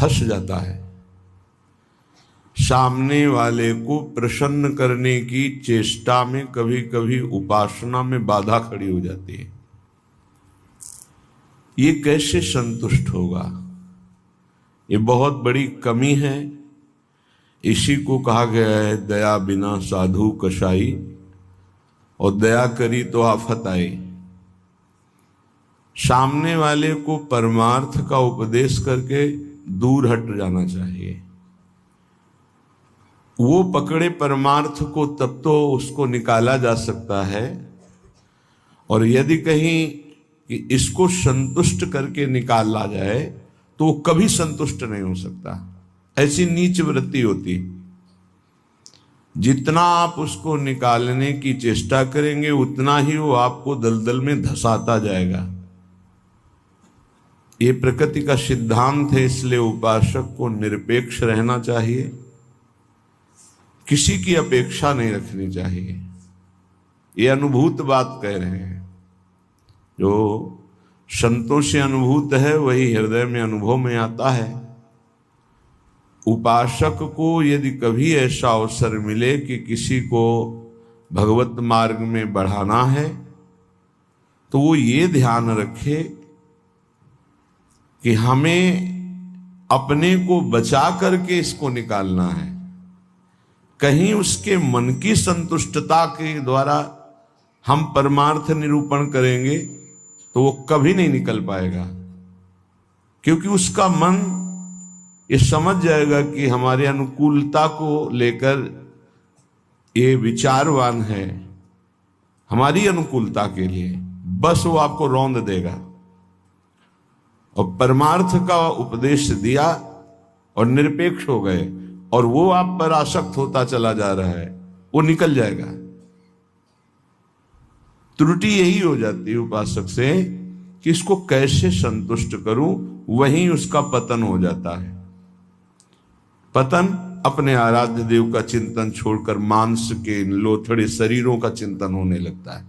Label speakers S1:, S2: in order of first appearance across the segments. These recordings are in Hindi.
S1: फंस जाता है। सामने वाले को प्रसन्न करने की चेष्टा में कभी कभी उपासना में बाधा खड़ी हो जाती है। ये कैसे संतुष्ट होगा? ये बहुत बड़ी कमी है। इसी को कहा गया है दया बिना साधु कसाई, और दया करी तो आफत आई। सामने वाले को परमार्थ का उपदेश करके दूर हट जाना चाहिए। वो पकड़े परमार्थ को तब तो उसको निकाला जा सकता है, और यदि कहीं कि इसको संतुष्ट करके निकाला जाए तो वो कभी संतुष्ट नहीं हो सकता। ऐसी नीच वृत्ति होती। जितना आप उसको निकालने की चेष्टा करेंगे उतना ही वो आपको दलदल में धंसाता जाएगा। ये प्रकृति का सिद्धांत है, इसलिए उपासक को निरपेक्ष रहना चाहिए, किसी की अपेक्षा नहीं रखनी चाहिए। ये अनुभूत बात कह रहे हैं। जो संतों से अनुभूत है वही हृदय में अनुभव में आता है। उपासक को यदि कभी ऐसा अवसर मिले कि किसी को भगवत मार्ग में बढ़ाना है तो वो ये ध्यान रखे कि हमें अपने को बचा करके इसको निकालना है। कहीं उसके मन की संतुष्टता के द्वारा हम परमार्थ निरूपण करेंगे तो वो कभी नहीं निकल पाएगा, क्योंकि उसका मन ये समझ जाएगा कि हमारे अनुकूलता को लेकर ये विचारवान है, हमारी अनुकूलता के लिए, बस वो आपको रौंद देगा। और परमार्थ का उपदेश दिया और निरपेक्ष हो गए और वो आप पर आसक्त होता चला जा रहा है, वो निकल जाएगा। त्रुटि यही हो जाती है उपासक से कि इसको कैसे संतुष्ट करूं, वहीं उसका पतन हो जाता है। पतन अपने आराध्य देव का चिंतन छोड़कर मांस के लोथड़े शरीरों का चिंतन होने लगता है।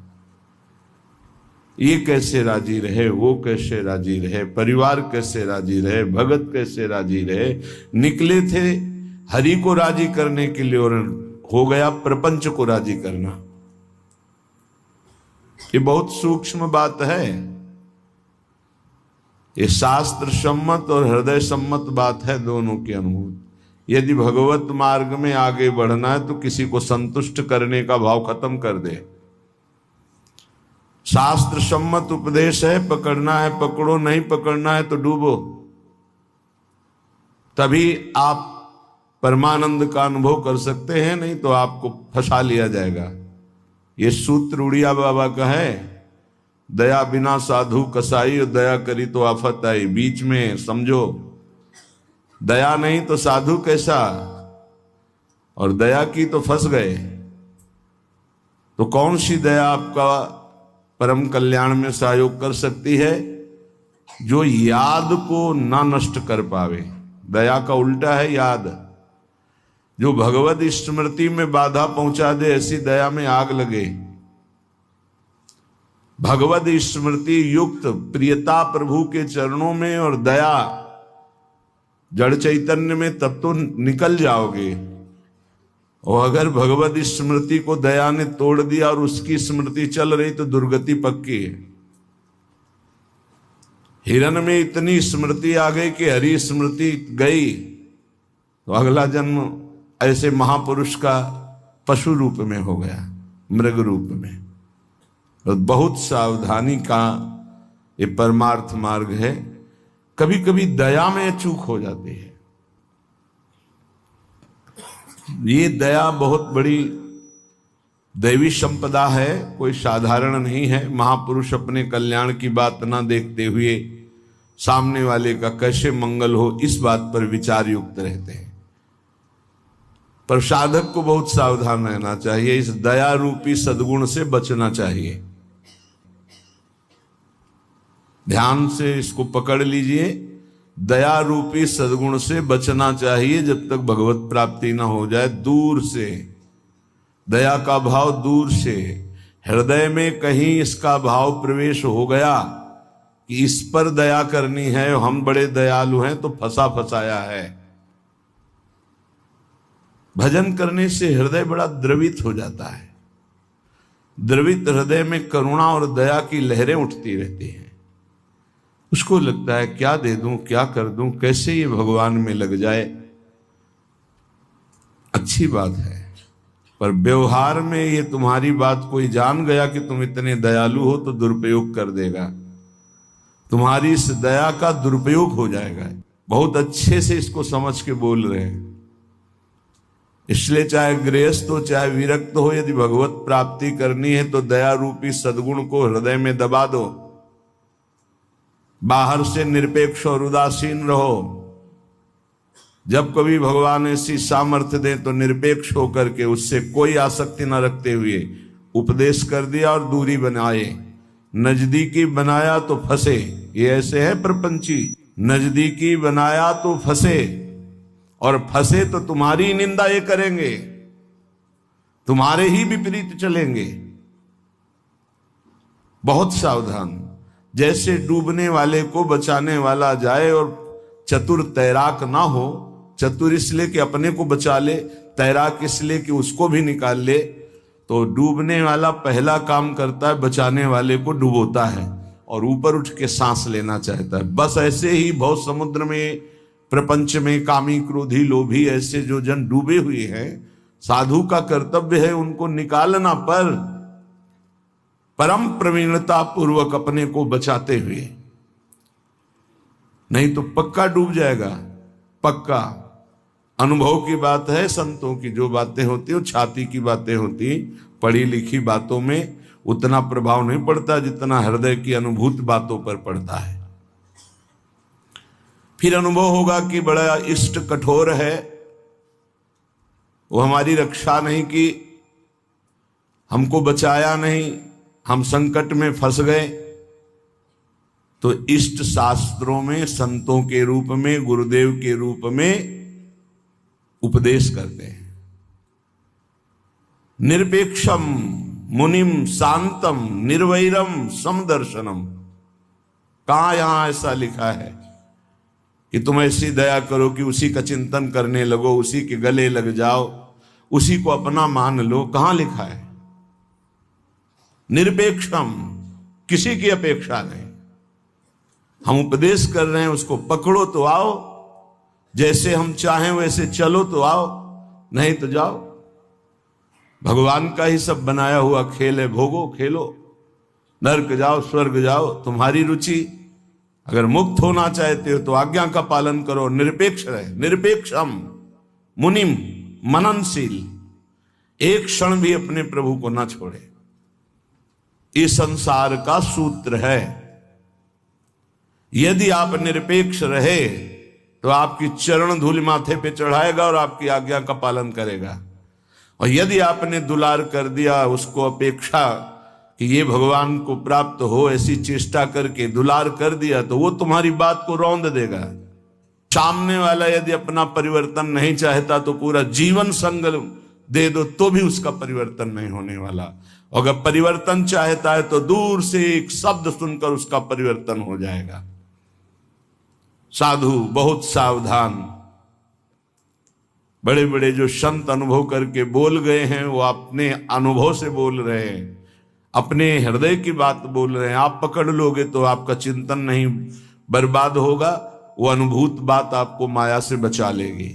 S1: ये कैसे राजी रहे, वो कैसे राजी रहे, परिवार कैसे राजी रहे, भगत कैसे राजी रहे। निकले थे हरि को राजी करने के लिए और हो गया प्रपंच को राजी करना। ये बहुत सूक्ष्म बात है। ये शास्त्र सम्मत और हृदय सम्मत बात है, दोनों की अनुभूति। यदि भगवत मार्ग में आगे बढ़ना है तो किसी को संतुष्ट करने का भाव खत्म कर दे। शास्त्र सम्मत उपदेश है, पकड़ना है पकड़ो, नहीं पकड़ना है तो डूबो। तभी आप परमानंद का अनुभव कर सकते हैं, नहीं तो आपको फंसा लिया जाएगा। ये सूत्र उड़िया बाबा का है, दया बिना साधु कसाई और दया करी तो आफत आई। बीच में समझो, दया नहीं तो साधु कैसा, और दया की तो फंस गए। तो कौन सी दया आपका परम कल्याण में सहयोग कर सकती है? जो याद को ना नष्ट कर पावे। दया का उल्टा है याद। जो भगवत स्मृति में बाधा पहुंचा दे, ऐसी दया में आग लगे। भगवत स्मृति युक्त प्रियता प्रभु के चरणों में और दया जड़ चैतन्य में, तब तो निकल जाओगे। और अगर भगवत स्मृति को दया ने तोड़ दिया और उसकी स्मृति चल रही तो दुर्गति पक्की है। हिरण में इतनी स्मृति आ गई कि हरि स्मृति गई तो अगला जन्म ऐसे महापुरुष का पशु रूप में हो गया, मृग रूप में। तो बहुत सावधानी का ये परमार्थ मार्ग है। कभी कभी दया में चूक हो जाती है। ये दया बहुत बड़ी दैवी संपदा है, कोई साधारण नहीं है। महापुरुष अपने कल्याण की बात ना देखते हुए सामने वाले का कैसे मंगल हो, इस बात पर विचार युक्त रहते हैं। पर साधक को बहुत सावधान रहना चाहिए, इस दया रूपी सद्गुण से बचना चाहिए। ध्यान से इसको पकड़ लीजिए, दया रूपी सद्गुण से बचना चाहिए जब तक भगवत प्राप्ति ना हो जाए। दूर से दया का भाव, दूर से हृदय में कहीं इसका भाव प्रवेश हो गया कि इस पर दया करनी है, हम बड़े दयालु हैं, तो फंसा फंसाया है। भजन करने से हृदय बड़ा द्रवित हो जाता है। द्रवित हृदय में करुणा और दया की लहरें उठती रहती हैं। उसको लगता है क्या दे दूं, क्या कर दूं, कैसे ये भगवान में लग जाए। अच्छी बात है, पर व्यवहार में ये तुम्हारी बात कोई जान गया कि तुम इतने दयालु हो तो दुरुपयोग कर देगा, तुम्हारी इस दया का दुरुपयोग हो जाएगा। बहुत अच्छे से इसको समझ के बोल रहे हैं। इसलिए चाहे गृहस्थ हो चाहे विरक्त हो, यदि भगवत प्राप्ति करनी है तो दया रूपी सद्गुण को हृदय में दबा दो। बाहर से निरपेक्ष और उदासीन रहो। जब कभी भगवान ऐसी सामर्थ्य दें तो निरपेक्ष होकर के उससे कोई आसक्ति न रखते हुए उपदेश कर दिया और दूरी बनाए। नजदीकी बनाया तो फंसे, ये ऐसे है प्रपंची। नजदीकी बनाया तो फंसे, और फंसे तो तुम्हारी निंदा ये करेंगे, तुम्हारे ही विपरीत चलेंगे। बहुत सावधान। जैसे डूबने वाले को बचाने वाला जाए और चतुर तैराक ना हो, चतुर इसलिए कि अपने को बचा ले, तैराक इसलिए कि उसको भी निकाल ले, तो डूबने वाला पहला काम करता है बचाने वाले को डुबोता है और ऊपर उठ के सांस लेना चाहता है। बस ऐसे ही बहुत समुद्र में, प्रपंच में कामी क्रोधी लोभी ऐसे जो जन डूबे हुए हैं, साधु का कर्तव्य है उनको निकालना, पर परम प्रवीणता पूर्वक अपने को बचाते हुए, नहीं तो पक्का डूब जाएगा। पक्का अनुभव की बात है। संतों की जो बातें होती है छाती की बातें होती, पढ़ी लिखी बातों में उतना प्रभाव नहीं पड़ता जितना हृदय की अनुभूत बातों पर पड़ता है। फिर अनुभव होगा कि बड़ा इष्ट कठोर है, वो हमारी रक्षा नहीं की, हमको बचाया नहीं, हम संकट में फंस गए। तो इष्ट शास्त्रों में संतों के रूप में, गुरुदेव के रूप में उपदेश करते हैं। निरपेक्षम मुनिम शांतम निर्वैरम समदर्शनम। कहां यहां ऐसा लिखा है कि तुम ऐसी दया करो कि उसी का चिंतन करने लगो, उसी के गले लग जाओ, उसी को अपना मान लो? कहां लिखा है? निरपेक्षम, किसी की अपेक्षा नहीं। हम उपदेश कर रहे हैं, उसको पकड़ो तो आओ, जैसे हम चाहें वैसे चलो तो आओ, नहीं तो जाओ। भगवान का ही सब बनाया हुआ खेल है, भोगो खेलो, नरक जाओ स्वर्ग जाओ, तुम्हारी रुचि। अगर मुक्त होना चाहते हो तो आज्ञा का पालन करो, निरपेक्ष रहे। निरपेक्षम मुनिम, मननशील, एक क्षण भी अपने प्रभु को ना छोड़े। इस संसार का सूत्र है। यदि आप निरपेक्ष रहे तो आपकी चरण धूल माथे पे चढ़ाएगा और आपकी आज्ञा का पालन करेगा। और यदि आपने दुलार कर दिया, उसको अपेक्षा कि ये भगवान को प्राप्त हो, ऐसी चेष्टा करके दुलार कर दिया, तो वो तुम्हारी बात को रौंद देगा। सामने वाला यदि अपना परिवर्तन नहीं चाहता तो पूरा जीवन संग दे दो तो भी उसका परिवर्तन नहीं होने वाला। अगर परिवर्तन चाहता है तो दूर से एक शब्द सुनकर उसका परिवर्तन हो जाएगा। साधु बहुत सावधान। बड़े बड़े जो संत अनुभव करके बोल गए हैं, वो अपने अनुभव से बोल रहे हैं, अपने हृदय की बात बोल रहे हैं। आप पकड़ लोगे तो आपका चिंतन नहीं बर्बाद होगा, वो अनुभूत बात आपको माया से बचा लेगी।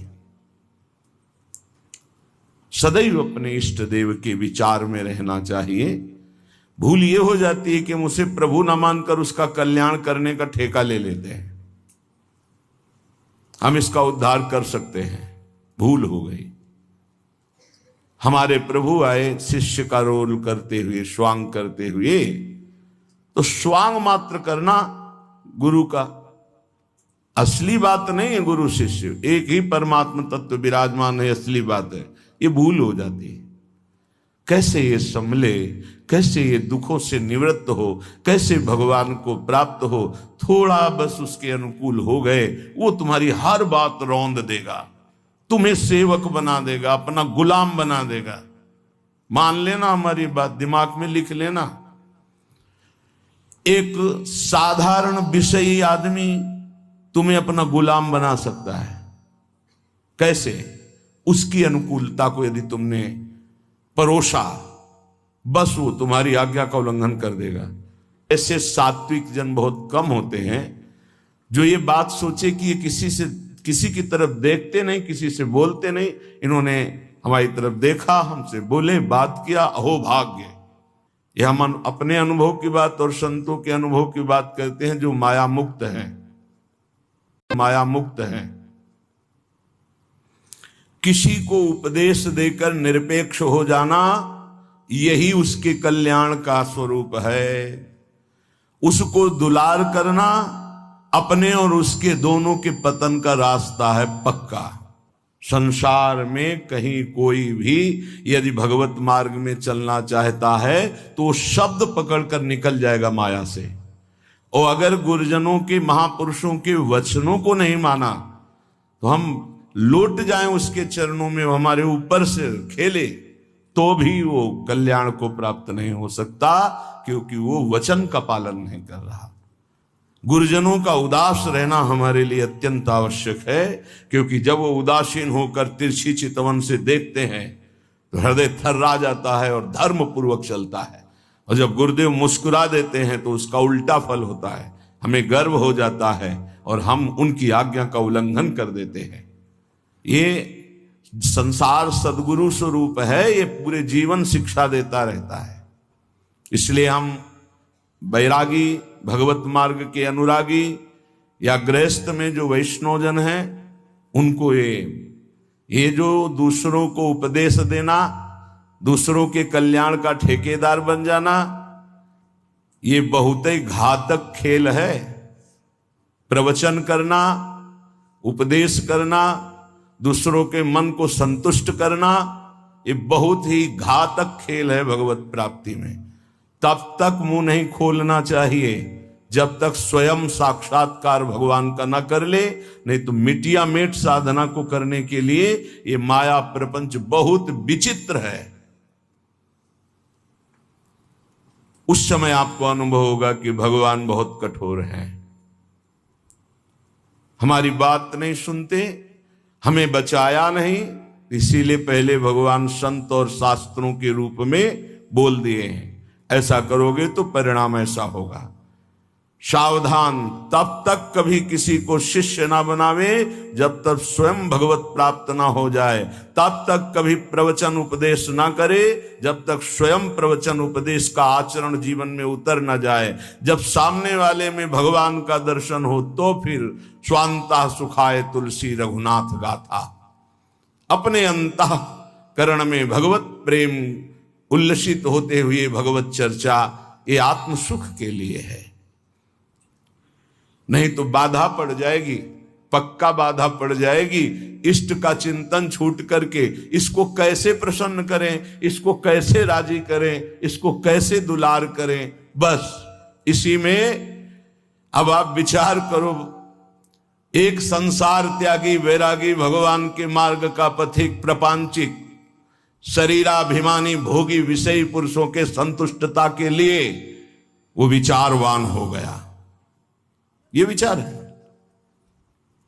S1: सदैव अपने इष्ट देव के विचार में रहना चाहिए। भूल ये हो जाती है कि हम उसे प्रभु न मानकर उसका कल्याण करने का ठेका ले लेते हैं, हम इसका उद्धार कर सकते हैं। भूल हो गई। हमारे प्रभु आए शिष्य का रोल करते हुए, स्वांग करते हुए, तो स्वांग मात्र करना गुरु का असली बात नहीं है। गुरु शिष्य एक ही परमात्मा तत्व विराजमान है, असली बात है। ये भूल हो जाती है। कैसे ये संभले, कैसे ये दुखों से निवृत्त हो, कैसे भगवान को प्राप्त हो। थोड़ा बस उसके अनुकूल हो गए, वो तुम्हारी हर बात रौंद देगा, तुम्हें सेवक बना देगा, अपना गुलाम बना देगा। मान लेना हमारी बात, दिमाग में लिख लेना। एक साधारण विषयी आदमी तुम्हें अपना गुलाम बना सकता है। कैसे? उसकी अनुकूलता को यदि तुमने परोसा, बस वो तुम्हारी आज्ञा का उल्लंघन कर देगा। ऐसे सात्विक जन बहुत कम होते हैं जो ये बात सोचे कि ये किसी की तरफ देखते नहीं, किसी से बोलते नहीं। इन्होंने हमारी तरफ देखा, हमसे बोले, बात किया, अहो भाग्य। ये हम अपने अनुभव की बात और संतों के अनुभव की बात करते हैं जो माया मुक्त हैं, माया मुक्त हैं। किसी को उपदेश देकर निरपेक्ष हो जाना, यही उसके कल्याण का स्वरूप है। उसको दुलार करना अपने और उसके दोनों के पतन का रास्ता है पक्का। संसार में कहीं कोई भी यदि भगवत मार्ग में चलना चाहता है तो शब्द पकड़कर निकल जाएगा माया से। और अगर गुरुजनों के, महापुरुषों के वचनों को नहीं माना तो हम लौट जाएं उसके चरणों में, हमारे ऊपर से खेले, तो भी वो कल्याण को प्राप्त नहीं हो सकता, क्योंकि वो वचन का पालन नहीं कर रहा। गुरुजनों का उदास रहना हमारे लिए अत्यंत आवश्यक है, क्योंकि जब वो उदासीन होकर तिरछी चितवन से देखते हैं तो हृदय थर्रा जाता है और धर्म पूर्वक चलता है। और जब गुरुदेव मुस्कुरा देते हैं तो उसका उल्टा फल होता है, हमें गर्व हो जाता है और हम उनकी आज्ञा का उल्लंघन कर देते हैं। ये संसार सद्गुरु स्वरूप है, ये पूरे जीवन शिक्षा देता रहता है। इसलिए हम बैरागी, भगवत मार्ग के अनुरागी या गृहस्थ में जो वैष्णवजन हैं, उनको ये जो दूसरों को उपदेश देना, दूसरों के कल्याण का ठेकेदार बन जाना, ये बहुत ही घातक खेल है। प्रवचन करना, उपदेश करना, दूसरों के मन को संतुष्ट करना, ये बहुत ही घातक खेल है भगवत प्राप्ति में। तब तक मुंह नहीं खोलना चाहिए जब तक स्वयं साक्षात्कार भगवान का न कर ले, नहीं तो मिटिया मेट साधना को करने के लिए ये माया प्रपंच बहुत विचित्र है। उस समय आपको अनुभव होगा कि भगवान बहुत कठोर हैं, हमारी बात नहीं सुनते, हमें बचाया नहीं, इसीलिए पहले भगवान संत और शास्त्रों के रूप में बोल दिए हैं, ऐसा करोगे तो परिणाम ऐसा होगा। सावधान, तब तक कभी किसी को शिष्य ना बनावे जब तक स्वयं भगवत प्राप्त ना हो जाए। तब तक कभी प्रवचन उपदेश ना करे जब तक स्वयं प्रवचन उपदेश का आचरण जीवन में उतर ना जाए। जब सामने वाले में भगवान का दर्शन हो तो फिर स्वांता सुखाए तुलसी रघुनाथ गाथा। अपने अंतःकरण में भगवत प्रेम उल्लसित होते हुए भगवत चर्चा, ये आत्म सुख के लिए है। नहीं तो बाधा पड़ जाएगी, पक्का बाधा पड़ जाएगी। इष्ट का चिंतन छूट करके इसको कैसे प्रसन्न करें, इसको कैसे राजी करें, इसको कैसे दुलार करें, बस इसी में अब आप विचार करो। एक संसार त्यागी वैरागी भगवान के मार्ग का पथिक प्रपंचिक शरीराभिमानी भोगी विषयी पुरुषों के संतुष्टता के लिए वो विचारवान हो गया। ये विचार है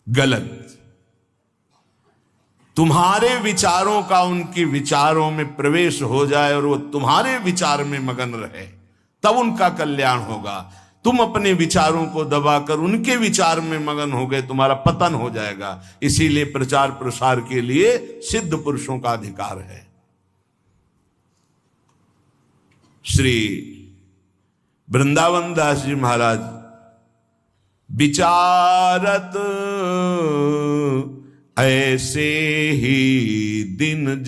S1: गलत। तुम्हारे विचारों का उनके विचारों में प्रवेश हो जाए और वो तुम्हारे विचार में मगन रहे, तब उनका कल्याण होगा। तुम अपने विचारों को दबाकर उनके विचार में मगन हो गए, तुम्हारा पतन हो जाएगा। इसीलिए प्रचार प्रसार के लिए सिद्ध पुरुषों का अधिकार है। श्री वृंदावन दास जी महाराज विचारत ऐसे ही दिन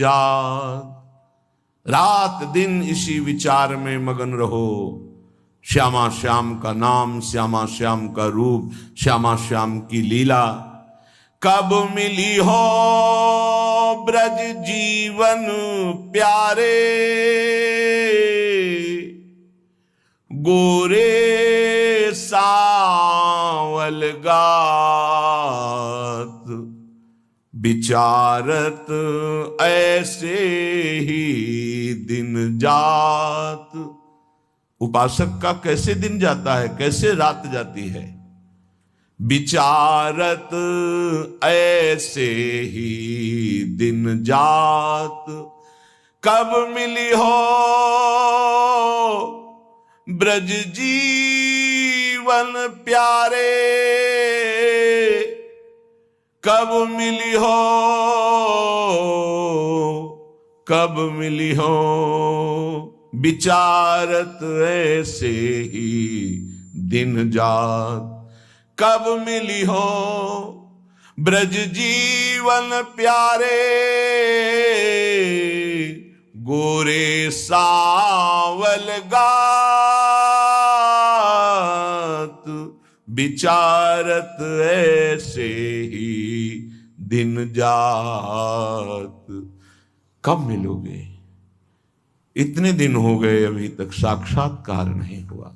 S1: रात दिन इसी विचार में मगन रहो। श्यामा श्याम का नाम, श्यामा श्याम का रूप, श्यामा श्याम की लीला। कब मिली हो ब्रज जीवन प्यारे, गोरे सावल गात। विचारत ऐसे ही दिन जात। उपासक का कैसे दिन जाता है, कैसे रात जाती है। विचारत ऐसे ही दिन जात, कब मिली हो ब्रज जीवन प्यारे, कब मिली हो, कब मिली हो। विचारत ऐसे ही दिन जात, कब मिली हो ब्रज जीवन प्यारे। गोरे सावल गात, विचारत ऐसे ही दिन जात। कब मिलोगे? इतने दिन हो गए अभी तक साक्षात्कार नहीं हुआ।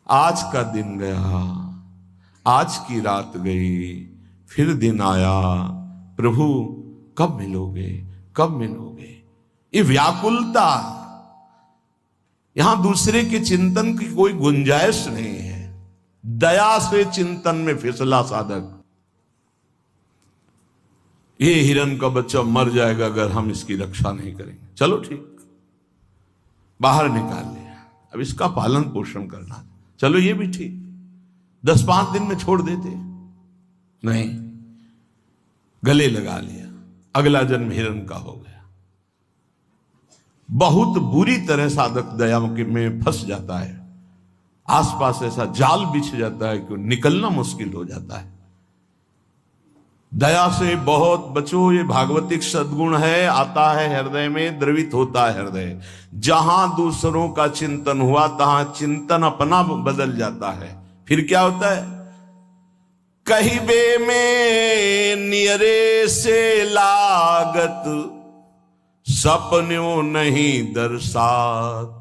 S1: आज का दिन गया, आज की रात गई, फिर दिन आया। प्रभु कब मिलोगे, कब मिलोगे? ये व्याकुलता, यहां दूसरे के चिंतन की कोई गुंजाइश नहीं है। दया से चिंतन में फिसला साधक। ये हिरण का बच्चा मर जाएगा अगर हम इसकी रक्षा नहीं करेंगे। चलो ठीक, बाहर निकाल लिया, अब इसका पालन पोषण करना, चलो ये भी ठीक। 10-5 दिन में छोड़ देते, नहीं, गले लगा लिया, अगला जन्म हिरण का हो गया। बहुत बुरी तरह साधक दया में फंस जाता है। आसपास ऐसा जाल बिछ जाता है कि निकलना मुश्किल हो जाता है। दया से बहुत बचो, ये भागवतिक सद्गुण है। आता है हृदय में, द्रवित होता है हृदय। जहां दूसरों का चिंतन हुआ तहां चिंतन अपना बदल जाता है। फिर क्या होता है? कहीं बे में नियरे से लागत, सपन्यों नहीं दर्शात।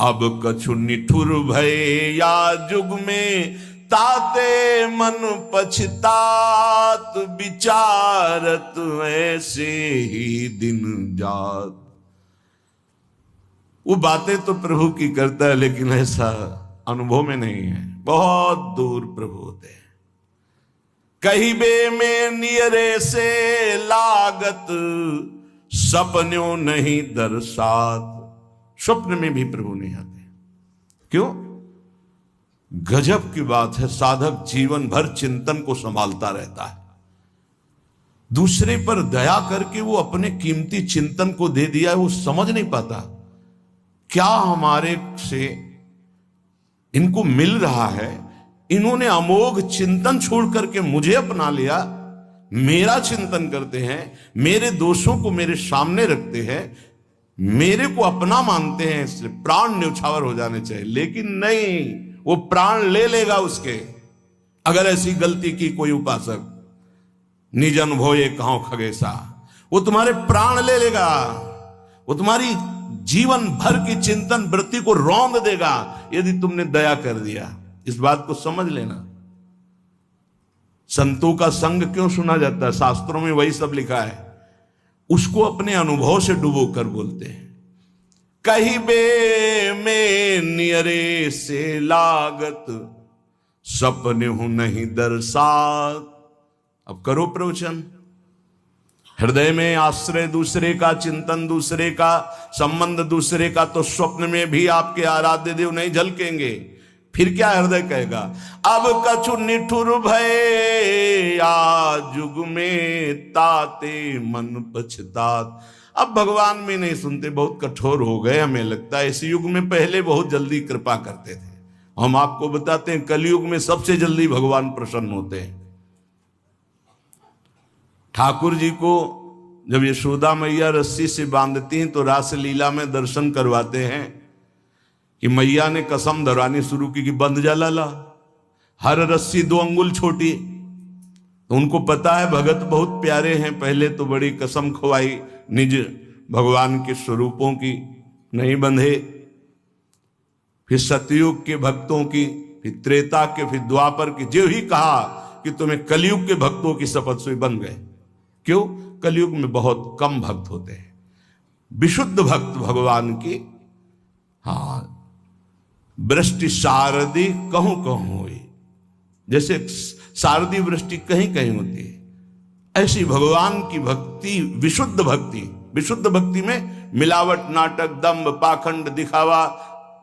S1: अब कछु निठुर भय या जुग में, ताते मन पछतात। विचारत ऐसे ही दिन जात। वो बातें तो प्रभु की करता है, लेकिन ऐसा अनुभव में नहीं है। बहुत दूर प्रभु होते हैं। कहीं बे में नियरे से लागत, सपन्यों नहीं दर्शात। स्वप्न में भी प्रभु नहीं आते। क्यों? गजब की बात है, साधक जीवन भर चिंतन को संभालता रहता है। दूसरे पर दया करके वो अपने कीमती चिंतन को दे दिया है, वो समझ नहीं पाता क्या हमारे से इनको मिल रहा है। इन्होंने अमोघ चिंतन छोड़ करके मुझे अपना लिया, मेरा चिंतन करते हैं, मेरे दोषों को मेरे सामने रखते हैं, मेरे को अपना मानते हैं, इसलिए प्राण न्यौछावर हो जाने चाहिए। लेकिन नहीं, वो प्राण ले लेगा उसके, अगर ऐसी गलती की कोई उपासक। निज अनुभव कहो खगेसा, वो तुम्हारे प्राण ले लेगा। वो तुम्हारी जीवन भर की चिंतन वृत्ति को रौंद देगा यदि तुमने दया कर दिया। इस बात को समझ लेना। संतों का संग क्यों सुना जाता है? शास्त्रों में वही सब लिखा है। उसको अपने अनुभव से डुबो कर बोलते हैं। कहीं बे में नियरे से लागत, सपने हूं नहीं दर्शात। अब करो प्रवचन। हृदय में आश्रय दूसरे का, चिंतन दूसरे का, संबंध दूसरे का, तो स्वप्न में भी आपके आराध्य देव नहीं झलकेंगे। फिर क्या हृदय कहेगा? अब कछु निठुर भय या जुग में, ताते मन पछतात। अब भगवान में नहीं सुनते, बहुत कठोर हो गए। हमें लगता है इस युग में पहले बहुत जल्दी कृपा करते थे। हम आपको बताते हैं कलयुग में सबसे जल्दी भगवान प्रसन्न होते हैं। ठाकुर जी को जब यशोदा मैया रस्सी से बांधती हैं तो रास लीला में दर्शन करवाते हैं कि मैया ने कसम धरवानी शुरू की कि बंध जा लाला, हर रस्सी 2 अंगुल छोटी। तो उनको पता है भगत बहुत प्यारे हैं। पहले तो बड़ी कसम खवाई निज भगवान के स्वरूपों की, नहीं बंधे। फिर सतयुग के भक्तों की, फिर त्रेता के, फिर द्वापर की। जो ही कहा कि तुम्हें कलयुग के भक्तों की शपथ से बन गए। क्यों? कलयुग में बहुत कम भक्त होते हैं। विशुद्ध भक्त भगवान की, हाँ, वृष्टि शारदी कहूं कहूं हुई, जैसे शारदी वृष्टि कहीं कहीं होती है, ऐसी भगवान की भक्ति, विशुद्ध भक्ति। विशुद्ध भक्ति में मिलावट, नाटक, दंभ, पाखंड, दिखावा,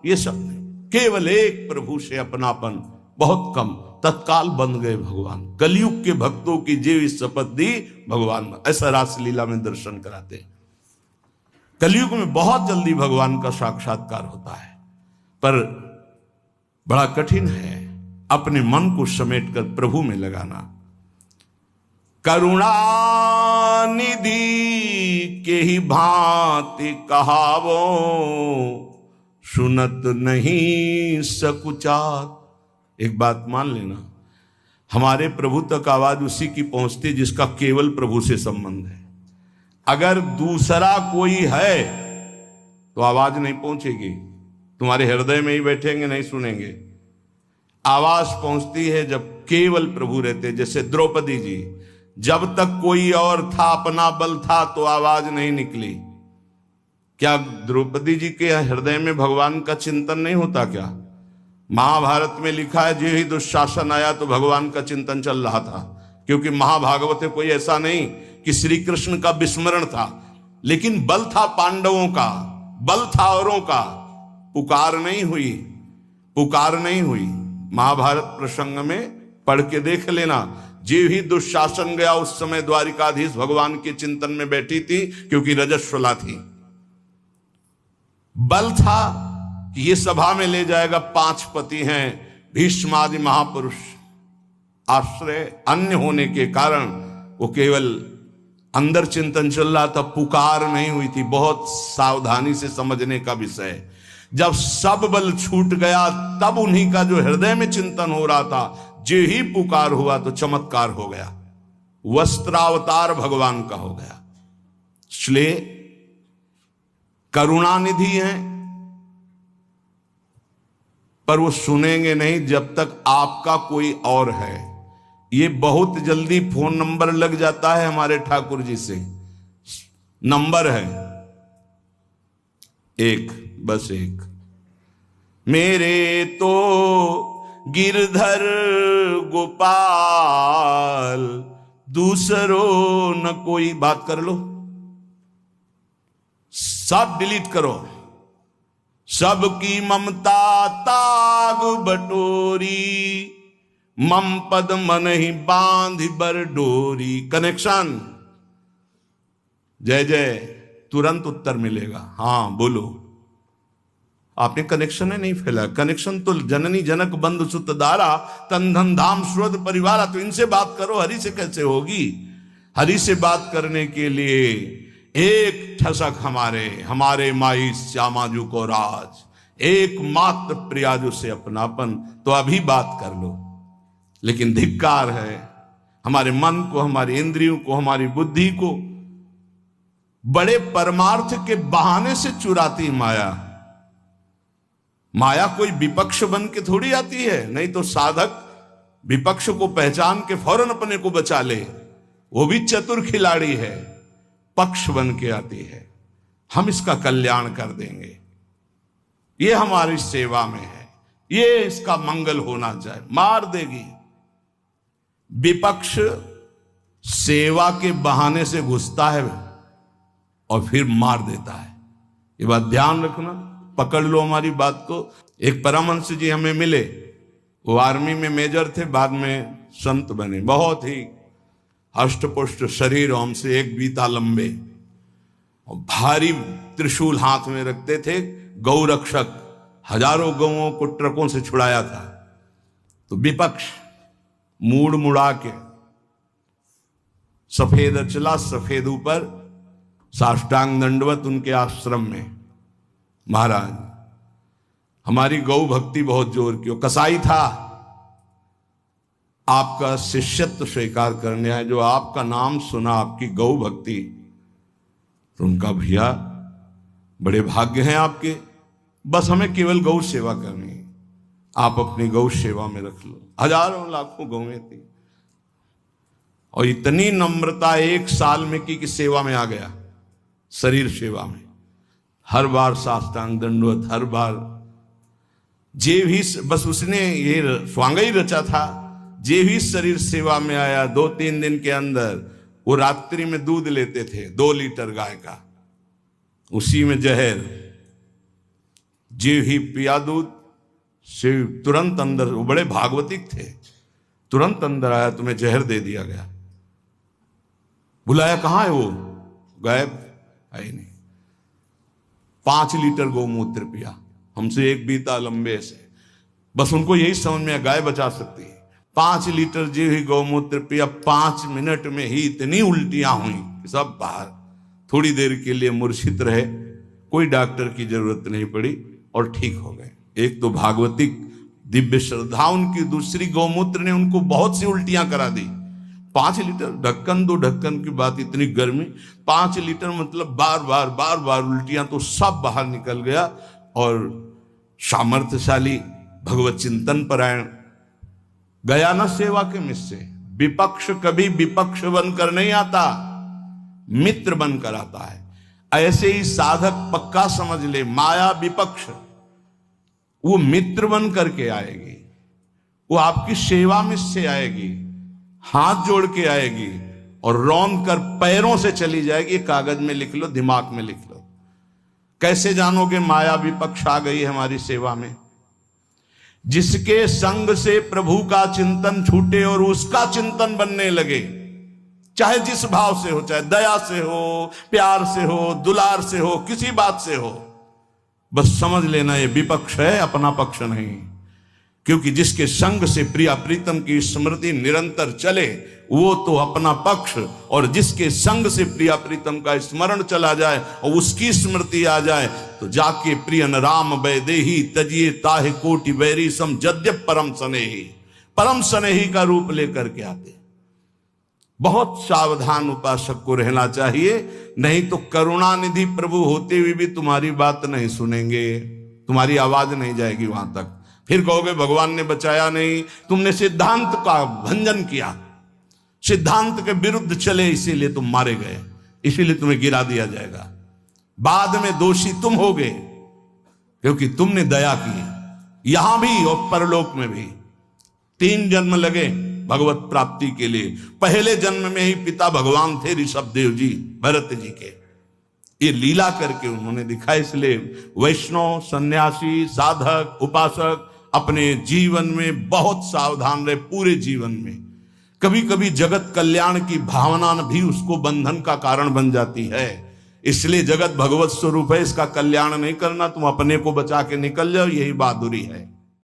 S1: ये सब नहीं, केवल एक प्रभु से अपनापन, बहुत कम, तत्काल बन गए भगवान। कलयुग के भक्तों की जीव शपथ दी भगवान, ऐसा रासलीला में दर्शन कराते हैं। कलयुग में बहुत जल्दी भगवान का साक्षात्कार होता है, पर बड़ा कठिन है अपने मन को समेटकर प्रभु में लगाना। करुणा निधि के ही भांति कहावो, सुनत नहीं सकुचात। एक बात मान लेना, हमारे प्रभु तक आवाज उसी की पहुंचती जिसका केवल प्रभु से संबंध है। अगर दूसरा कोई है तो आवाज नहीं पहुंचेगी, तुम्हारे हृदय में ही बैठेंगे, नहीं सुनेंगे। आवाज पहुंचती है जब केवल प्रभु रहते। जैसे द्रौपदी जी, जब तक कोई और था, अपना बल था, तो आवाज नहीं निकली। क्या द्रौपदी जी के हृदय में भगवान का चिंतन नहीं होता क्या? महाभारत में लिखा है, जो ही दुशासन आया तो भगवान का चिंतन चल रहा था, क्योंकि महाभागवत में कोई ऐसा नहीं कि श्री कृष्ण का विस्मरण था, लेकिन बल था पांडवों का, बल था औरों का, पुकार नहीं हुई, पुकार नहीं हुई। महाभारत प्रसंग में पढ़ के देख लेना, जीव ही दुशासन गया उस समय द्वारिकाधीश भगवान के चिंतन में बैठी थी, क्योंकि रजस्वला थी। बल था कि ये सभा में ले जाएगा, 5 पति हैं, भीष्मादि महापुरुष, आश्रय अन्य होने के कारण वो केवल अंदर चिंतन चल रहा था, पुकार नहीं हुई थी। बहुत सावधानी से समझने का विषय। जब सब बल छूट गया, तब उन्हीं का जो हृदय में चिंतन हो रहा था, जो ही पुकार हुआ तो चमत्कार हो गया, वस्त्रावतार भगवान का हो गया। इसलिए करुणानिधि हैं, पर वो सुनेंगे नहीं जब तक आपका कोई और है। ये बहुत जल्दी फोन नंबर लग जाता है हमारे ठाकुर जी से। नंबर है एक, बस एक। मेरे तो गिरधर गोपाल, दूसरो न कोई। बात कर लो, सब डिलीट करो। सबकी ममता ताग बटोरी, मम पद मन ही बांध बर डोरी। कनेक्शन, जय जय, तुरंत उत्तर मिलेगा। हाँ बोलो, आपने कनेक्शन है नहीं फैला। कनेक्शन तो जननी जनक बंधु सुत दारा, तन धन धाम सुरद परिवारा। तो इनसे बात करो, हरि से कैसे होगी? हरि से बात करने के लिए एक ठसक हमारे माई श्यामाजू को राज, एकमात्र प्रियाजू से अपनापन। तो अभी बात कर लो। लेकिन धिक्कार है हमारे मन को, हमारी इंद्रियों को, हमारी बुद्धि को बड़े परमार्थ के बहाने से चुराती माया। माया कोई विपक्ष बन के थोड़ी आती है, नहीं तो साधक विपक्ष को पहचान के फौरन अपने को बचा ले, वो भी चतुर खिलाड़ी है, पक्ष बन के आती है। हम इसका कल्याण कर देंगे, ये हमारी सेवा में है, ये इसका मंगल होना चाहिए। मार देगी। विपक्ष सेवा के बहाने से घुसता है और फिर मार देता है। ये बात ध्यान रखना, पकड़ लो हमारी बात को। एक परमहंस जी हमें मिले, वो आर्मी में मेजर थे, बाद में संत बने। बहुत ही हष्टपुष्ट शरीर, हमसे 1 बीता लंबे, और भारी त्रिशूल हाथ में रखते थे। गौ रक्षक, हजारों गौओं को ट्रकों से छुड़ाया था। तो विपक्ष मूड़ मुड़ा के, सफेद अचला सफेद ऊपर, साष्टांग दंडवत उनके आश्रम में। महाराज हमारी गौ भक्ति बहुत जोर की। कसाई था, आपका शिष्यत्व स्वीकार करने आए, जो आपका नाम सुना, आपकी गौ भक्ति, तो उनका भैया बड़े भाग्य हैं आपके, बस हमें केवल गौ सेवा करनी है, आप अपनी गौ सेवा में रख लो। हजारों लाखों गौएं थी, और इतनी नम्रता 1 साल में की कि सेवा में आ गया, शरीर सेवा में। हर बार साष्टांग दंडवत, हर बार जे भी बस उसने ये स्वांग ही रचा था, जे भी शरीर सेवा में आया 2-3 दिन के अंदर वो रात्रि में दूध लेते थे 2 लीटर गाय का, उसी में जहर, जे ही पिया दूध से तुरंत अंदर, वो बड़े भागवतिक थे, तुरंत अंदर आया, तुम्हें जहर दे दिया गया। बुलाया, कहां है वो? गायब, है नहीं। 5 लीटर गौमूत्र पिया, हमसे एक बीता लंबे से, बस उनको यही समझ में गाय बचा सकती है। 5 लीटर जो ही गौमूत्र पिया, 5 मिनट में ही इतनी उल्टियां हुई कि सब बाहर। थोड़ी देर के लिए मूर्छित रहे, कोई डॉक्टर की जरूरत नहीं पड़ी और ठीक हो गए। एक तो भागवतिक दिव्य श्रद्धा उनकी, दूसरी गौमूत्र ने उनको बहुत सी उल्टियां करा दी। 5 लीटर, ढक्कन 2 ढक्कन की बात, इतनी गर्मी, 5 लीटर मतलब बार बार उल्टियां, तो सब बाहर निकल गया। और सामर्थ्यशाली भगवत चिंतन परायण गया न सेवा के मिस्से। विपक्ष कभी विपक्ष बनकर नहीं आता, मित्र बनकर आता है। ऐसे ही साधक पक्का समझ ले, माया विपक्ष, वो मित्र बन करके आएगी, वो आपकी सेवा में से आएगी, हाथ जोड़ के आएगी और रौन कर पैरों से चली जाएगी। कागज में लिख लो, दिमाग में लिख लो। कैसे जानोगे माया विपक्ष आ गई हमारी सेवा में? जिसके संग से प्रभु का चिंतन छूटे और उसका चिंतन बनने लगे, चाहे जिस भाव से हो, चाहे दया से हो, प्यार से हो, दुलार से हो, किसी बात से हो, बस समझ लेना ये विपक्ष है, अपना पक्ष नहीं। क्योंकि जिसके संग से प्रिया प्रीतम की स्मृति निरंतर चले वो तो अपना पक्ष, और जिसके संग से प्रिया प्रीतम का स्मरण चला जाए और उसकी स्मृति आ जाए तो जाके प्रियन राम वैदेही तजिए ताहे कोटि बैरी सम जद्यप परम स्नेही, परम स्नेही का रूप लेकर के आते। बहुत सावधान उपासक को रहना चाहिए, नहीं तो करुणानिधि प्रभु होते हुए भी तुम्हारी बात नहीं सुनेंगे, तुम्हारी आवाज नहीं जाएगी वहां तक। फिर कहोगे भगवान ने बचाया नहीं, तुमने सिद्धांत का भंजन किया, सिद्धांत के विरुद्ध चले, इसीलिए तुम मारे गए, इसीलिए तुम्हें गिरा दिया जाएगा। बाद में दोषी तुम होगे क्योंकि तुमने दया की, यहां भी और परलोक में भी। 3 जन्म लगे भगवत प्राप्ति के लिए। पहले जन्म में ही पिता भगवान थे ऋषभ देव जी, भरत जी के। ये लीला करके उन्होंने दिखाया। इसलिए वैष्णव, सन्यासी, साधक, उपासक अपने जीवन में बहुत सावधान रहे, पूरे जीवन में। कभी कभी जगत कल्याण की भावना भी उसको बंधन का कारण बन जाती है। इसलिए जगत भगवत स्वरूप है, इसका कल्याण नहीं करना, तुम अपने को बचा के निकल जाओ, यही बहादुरी है।